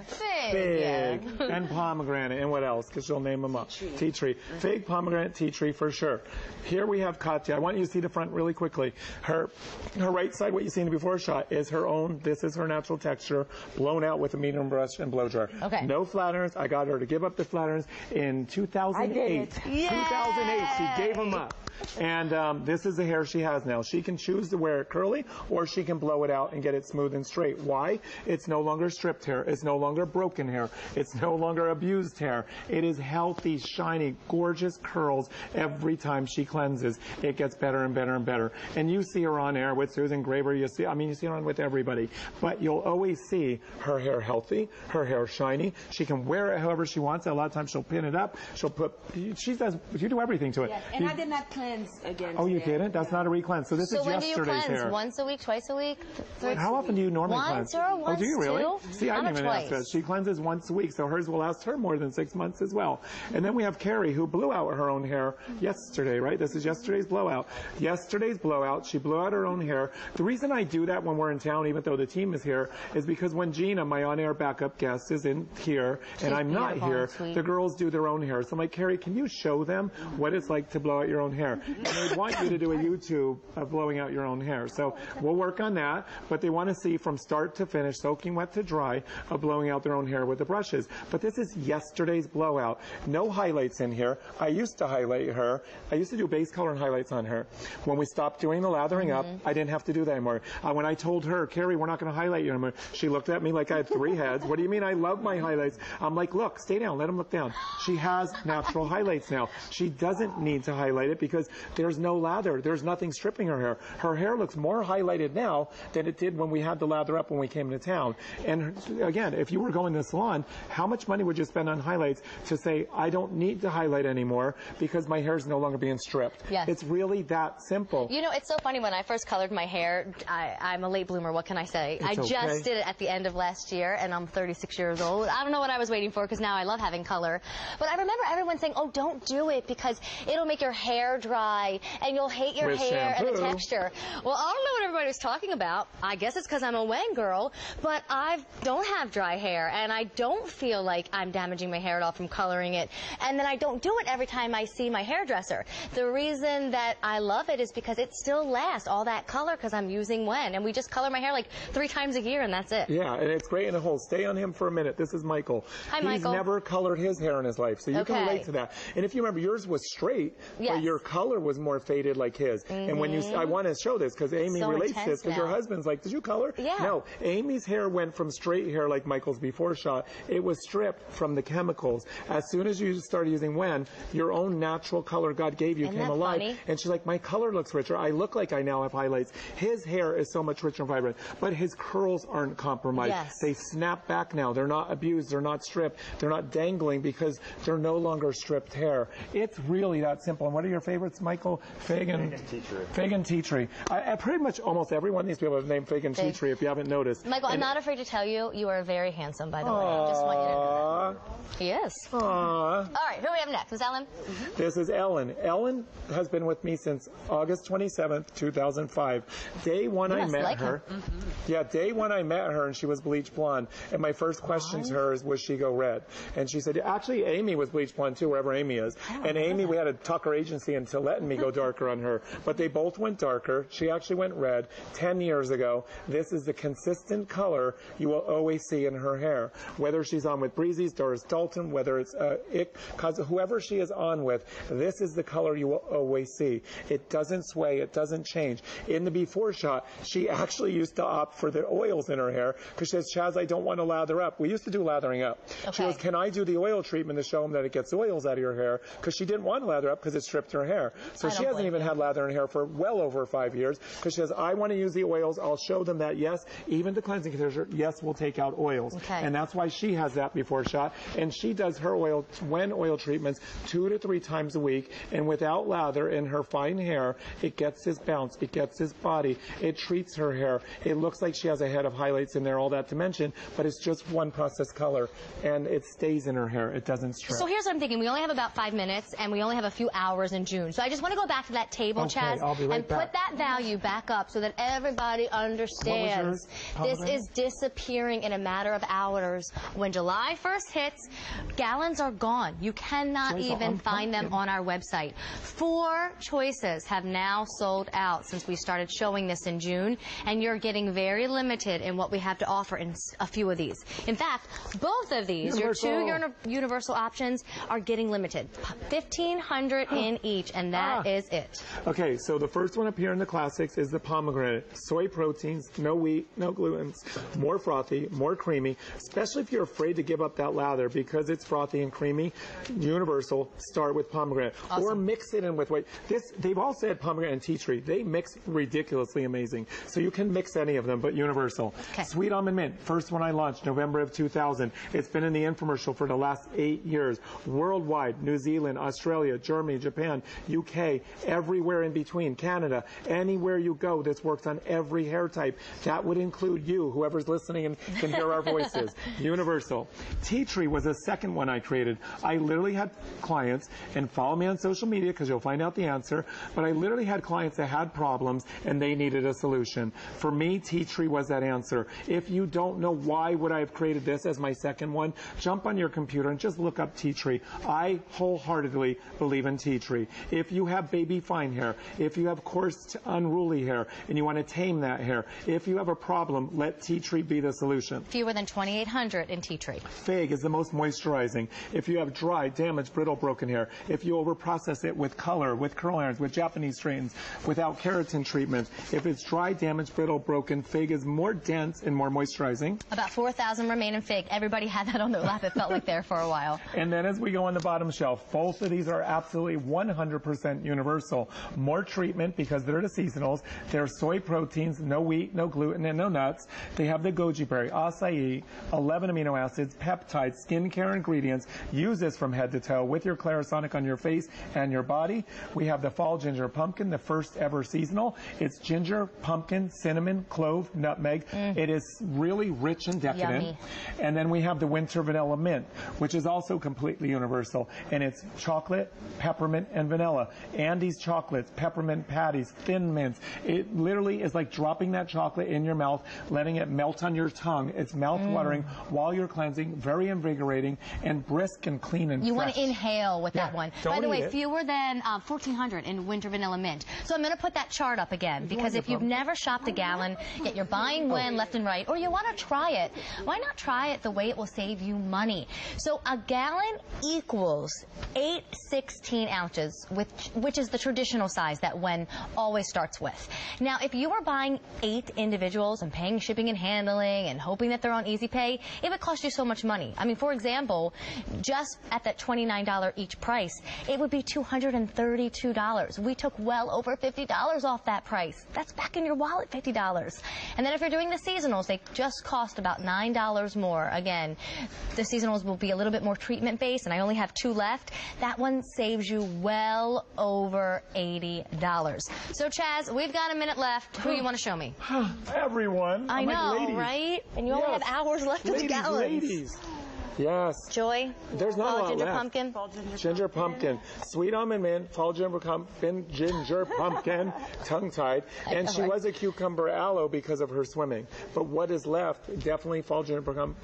Fig. And pomegranate. And what else? Because she'll name them up. Tea tree. Fig, pomegranate, tea tree for sure. Here we have Katya. I want you to see the front really quickly. Her right side, what you see in the before shot, is her own. This is her natural texture, blown out with a medium brush and blow dryer. Okay. No flat irons. I got her to give up the flat irons in 2008. I did it. 2008. She gave them up. And this is the hair she has now. She can choose to wear it curly, or she can blow it out and get it smooth and straight. Why? It's no longer stripped hair. It's no longer broken hair. It's no longer abused hair. It is healthy, shiny, gorgeous curls every time she cleanses. It gets better and better and better. And you see her on air with Susan Graber. You see her on with everybody. But you'll always see her hair healthy, her hair shiny. She can wear it however she wants. A lot of times she'll pin it up. You do everything to it. Yes. And I did not cleanse again. Oh, you didn't? That's not a re-cleanse. So this is yesterday's hair. So when do you cleanse? Once a week, twice a week? How often do you normally cleanse? Once, do you really? two? See, I didn't even ask that. She cleanses once a week, so hers will last her more than 6 months as well. And then we have Carrie, who blew out her own hair yesterday, right? This is yesterday's blowout. Yesterday's blowout, she blew out her own hair. The reason I do that when we're in town, even though the team is here, is because when Gina, my on-air backup guest, is in here, and I'm not here, the girls do their own hair. So I'm like, Carrie, can you show them what it's like to blow out your own hair? And they want you to do a YouTube of blowing out your own hair. So we'll work on that, but they want to see from start to finish, soaking wet to dry, of blowing out their own hair with the brushes. But this is yesterday's blowout. No highlights in here. I used to highlight her. I used to do base color and highlights on her. When we stopped doing the lathering up, I didn't have to do that anymore. When I told her, Carrie, we're not going to highlight you anymore, she looked at me like I had 3 heads. What do you mean? I love my highlights. I'm like, look, stay down. Let them look down. She has natural highlights now. She doesn't need to highlight it because there's no lather. There's nothing stripping her hair. Her her hair looks more highlighted now than it did when we had the lather up when we came to town. And again, if you were going to the salon, how much money would you spend on highlights to say, I don't need to highlight anymore because my hair is no longer being stripped? Yes. It's really that simple. You know, it's so funny. When I first colored my hair, I'm a late bloomer. What can I say? I just did it at the end of last year, and I'm 36 years old. I don't know what I was waiting for, because now I love having color. But I remember everyone saying, oh, don't do it because it'll make your hair dry and you'll hate your hair and the texture. Well, I don't know what everybody was talking about. I guess it's because I'm a Wen girl, but I don't have dry hair, and I don't feel like I'm damaging my hair at all from coloring it. And then I don't do it every time I see my hairdresser. The reason that I love it is because it still lasts all that color because I'm using Wen, and we just color my hair like 3 times a year, and that's it. Yeah, and it's great in a whole. Stay on him for a minute. This is Michael. Hi, Michael. He's never colored his hair in his life, so you can relate to that. And if you remember, yours was straight, but your color was more faded like his. And when you, I want to show this because Amy relates to this because your husband's like, did you color? Yeah. No, Amy's hair went from straight hair like Michael's before shot. It was stripped from the chemicals. As soon as you started using Wen, your own natural color God gave you came alive. Funny? And she's like, my color looks richer. I look like I now have highlights. His hair is so much richer and vibrant, but his curls aren't compromised. Yes. They snap back now. They're not abused. They're not stripped. They're not dangling because they're no longer stripped hair. It's really that simple. And what are your favorites, Michael? Fig and tea tree. Fig and tea tree. I pretty much almost every one of these people have named Fig and tea tree, if you haven't noticed. Michael, I'm not afraid to tell you, you are very handsome, by the way. I just want you to know that. He is. Aww. All right, who do we have next? Is Ellen? This is Ellen. Ellen has been with me since August 27th, 2005. Day one I met her. Yeah, day one I met her, and she was bleach blonde. And my first question to her is, was she go red? And she said, actually, Amy was bleach blonde too, wherever Amy is. And Amy, we had to talk her agency into letting me go darker on her. But they both went darker. She actually went red 10 years ago. This is the consistent color you will always see in her hair. Whether she's on with Breezy's, Doris Dalton, whether it's whoever she is on with, this is the color you will always see. It doesn't sway. It doesn't change. In the before shot, she actually used to opt for the oils in her hair because she says, Chaz, I don't want to lather up. We used to do lathering up. She goes, can I do the oil treatment to show them that it gets oils out of your hair? Because she didn't want to lather up because it stripped her hair. So she hasn't even had lather in her hair for well over 5 years because she says, I want to use the oils. I'll show them that, yes, even the cleansing conditioner, yes, we'll take out oils. And that's why she has that before shot. And she does her Wen oil treatments 2 to 3 times a week. And without lather in her fine hair, it gets this bounce. It gets this body. It treats her hair. It looks like she has a head of highlights in there, all that to mention, but it's just one process color. And it stays in her hair. It doesn't strip. So here's what I'm thinking. We only have about 5 minutes, and we only have a few hours in June. So I just want to go back to that table, Chaz, and put that value back up so that everybody understands. This is disappearing in a matter of hours. When July 1st hits, gallons are gone. You cannot even find them on our website. 4 choices have now sold out since we started showing this in June, and you're getting very limited in what we have to offer in a few of these. In fact, both of these, your 2 universal options, are getting limited. 1,500 in each, and that is it. Okay, so the first one up here in the classics is the pomegranate. Soy proteins, no wheat, no glutens, more frothy, more creamy, especially if you're afraid to give up that lather because it's frothy and creamy. Universal, start with pomegranate. Or mix it in with white. They've all said pomegranate and tea tree. They mix ridiculously amazing. So you can mix any of them, but universal. Sweet almond mint, first one I launched, November of 2000. It's been in the infomercial for the last 8 years. Worldwide, New Zealand, Australia, Germany, Japan, UK, everywhere in between, Canada, anywhere you go, this works on every hair type. That would include you, whoever's listening and can hear our voices. Universal. Tea tree was the second one I created. I literally had clients, and follow me on social media because you'll find out the answer, but I literally had clients that had problems and they needed a solution. For me, tea tree was that answer. If you don't know why would I have created this as my second one, jump on your computer and just look up tea tree. I wholeheartedly believe in tea tree. If you have baby fine hair, if you have coarse unruly hair and you want to tame that hair, if you have a problem, let tea tree be the solution. Fewer than 2,800 in tea tree. Fig is the most moisturizing. If you have dry, damaged, brittle, broken hair, if you overprocess it with color, with curl irons, with Japanese straightens, without keratin treatment, if it's dry, damaged, brittle, broken, Fig is more dense and more moisturizing. About 4,000 remain in Fig. Everybody had that on their lap. It felt like there for a while. And then as we go on the bottom shelf, both of these are absolutely 100% universal. More treatment because they're to see seasonals. They're soy proteins, no wheat, no gluten, and no nuts. They have the goji berry, acai, 11 amino acids, peptides, skincare ingredients. Use this from head to toe with your Clarisonic on your face and your body. We have the fall ginger pumpkin, the first ever seasonal. It's ginger, pumpkin, cinnamon, clove, nutmeg. It is really rich and decadent. Yummy. And then we have the winter vanilla mint, which is also completely universal. And it's chocolate, peppermint, and vanilla. Andes chocolates, peppermint patties, thin mints. It literally is like dropping that chocolate in your mouth, letting it melt on your tongue. It's mouth-watering while you're cleansing, very invigorating, and brisk and clean and You fresh. want to inhale with that one. By the way, eat it. fewer than 1,400 in winter vanilla mint. So I'm going to put that chart up again, because if you've never shopped a gallon, yet you're buying Wen left and right, or you want to try it, why not try it the way it will save you money? So a gallon equals 8 16 ounces, which is the traditional size that Wen always starts with. Now, if you were buying 8 individuals and paying shipping and handling and hoping that they're on Easy Pay, it would cost you so much money. I mean, for example, just at that $29 each price, it would be $232. We took well over $50 off that price. That's back in your wallet, $50. And then if you're doing the seasonals, they just cost about $9 more. Again, the seasonals will be a little bit more treatment-based, and I only have 2 left. That one saves you well over $80. So, Chaz, we've got a minute left. Who do you want to show me? Everyone. I know, ladies. right? And you only have hours left of the gallons. Ladies. Yes. Joy? There's not a lot ginger left. pumpkin? Ginger pumpkin, sweet almond mint, fall ginger pumpkin, tongue-tied, and she was a cucumber aloe because of her swimming. But what is left? Definitely fall ginger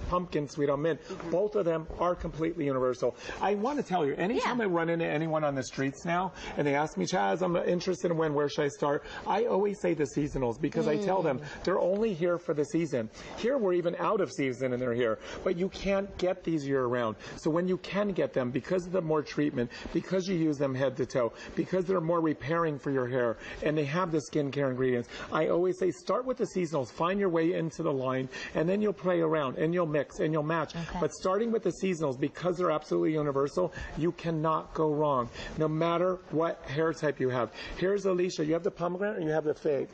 pumpkin, sweet almond mint. Both of them are completely universal. I want to tell you, anytime I run into anyone on the streets now and they ask me, Chaz, I'm interested in where should I start? I always say the seasonals, because I tell them they're only here for the season. Here we're even out of season and they're here, but you can't get these year-round. So when you can get them, because of the more treatment, because you use them head to toe, because they're more repairing for your hair, and they have the skincare ingredients, I always say start with the seasonals, find your way into the line, and then you'll play around, and you'll mix, and you'll match. Okay. But starting with the seasonals, because they're absolutely universal, you cannot go wrong, no matter what hair type you have. Here's Alicia. You have the pomegranate, or you have the fig?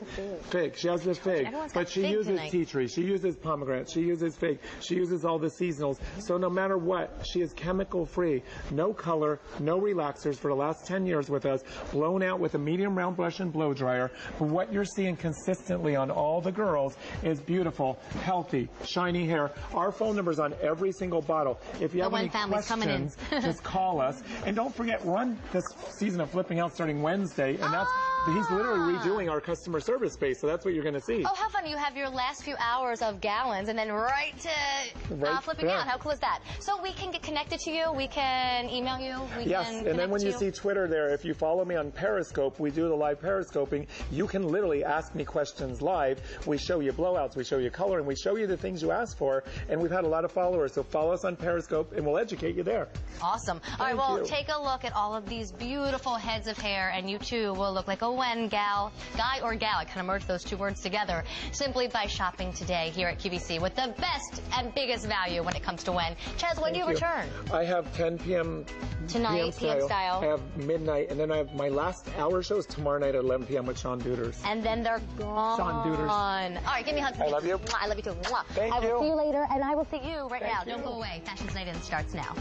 Fig. She has the fig. But she uses tea tree. She uses pomegranate. She uses fig. She uses all the seasonals. So no matter what, she is chemical free, no color, no relaxers for the last 10 years with us, blown out with a medium round brush and blow dryer. But what you're seeing consistently on all the girls is beautiful, healthy, shiny hair. Our phone number's on every single bottle. If you have any questions, just call us. And don't forget, we're on this season of Flipping Out starting Wednesday, and he's literally redoing our customer service space, so that's what you're going to see. Oh, how fun. You have your last few hours of gallons and then right to Flipping Out. How cool is that? So we can get connected to you. We can email you. Yes, and then when you see Twitter there, if you follow me on Periscope, we do the live Periscoping. You can literally ask me questions live. We show you blowouts, we show you color, and we show you the things you asked for. And we've had a lot of followers, so follow us on Periscope, and we'll educate you there. Awesome. All right, well, take a look at all of these beautiful heads of hair, and you too will look like a Wen gal, guy or gal. I kind of merged those 2 words together simply by shopping today here at QVC with the best and biggest value when it comes to Wen. Chaz, when do you return? I have 10 p.m. Tonight, PM style. I have midnight, and then I have my last hour show is tomorrow night at 11 p.m. with Sean Duders. And then they're gone. Sean Duders. All right, give me a hug. I love you. I love you too. Thank you. I will see you later, and I will see you right now. Don't go away. Fashions Night In starts now.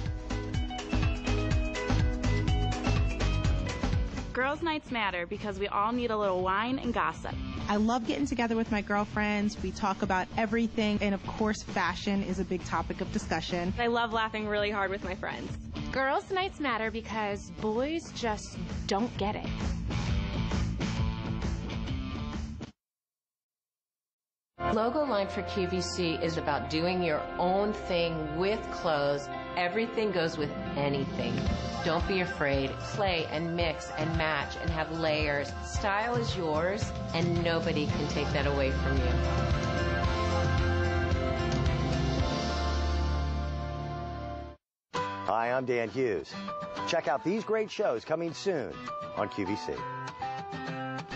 Girls' nights matter because we all need a little wine and gossip. I love getting together with my girlfriends. We talk about everything, and of course, fashion is a big topic of discussion. I love laughing really hard with my friends. Girls' nights matter because boys just don't get it. Logo Line for QVC is about doing your own thing with clothes. Everything goes with anything. Don't be afraid. Play and mix and match and have layers. Style is yours, and nobody can take that away from you. Hi, I'm Dan Hughes. Check out these great shows coming soon on QVC.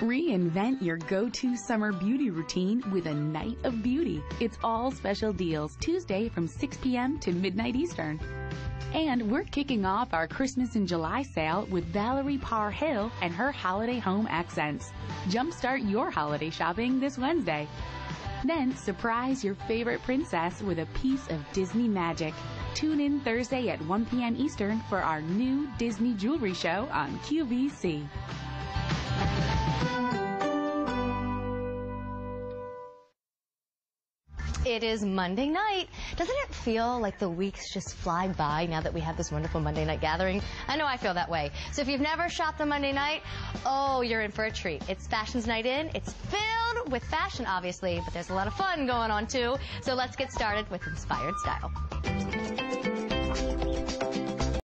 Reinvent your go-to summer beauty routine with a night of beauty. It's all special deals Tuesday from 6 p.m. to midnight Eastern. And we're kicking off our Christmas in July sale with Valerie Parr Hill and her holiday home accents. Jumpstart your holiday shopping this Wednesday. Then surprise your favorite princess with a piece of Disney magic. Tune in Thursday at 1 p.m. Eastern for our new Disney jewelry show on QVC. It is Monday night. Doesn't it feel like the weeks just fly by now that we have this wonderful Monday night gathering? I know I feel that way. So if you've never shopped on Monday night, oh, you're in for a treat. It's Fashion's Night In. It's filled with fashion, obviously, but there's a lot of fun going on, too. So let's get started with Inspired Style.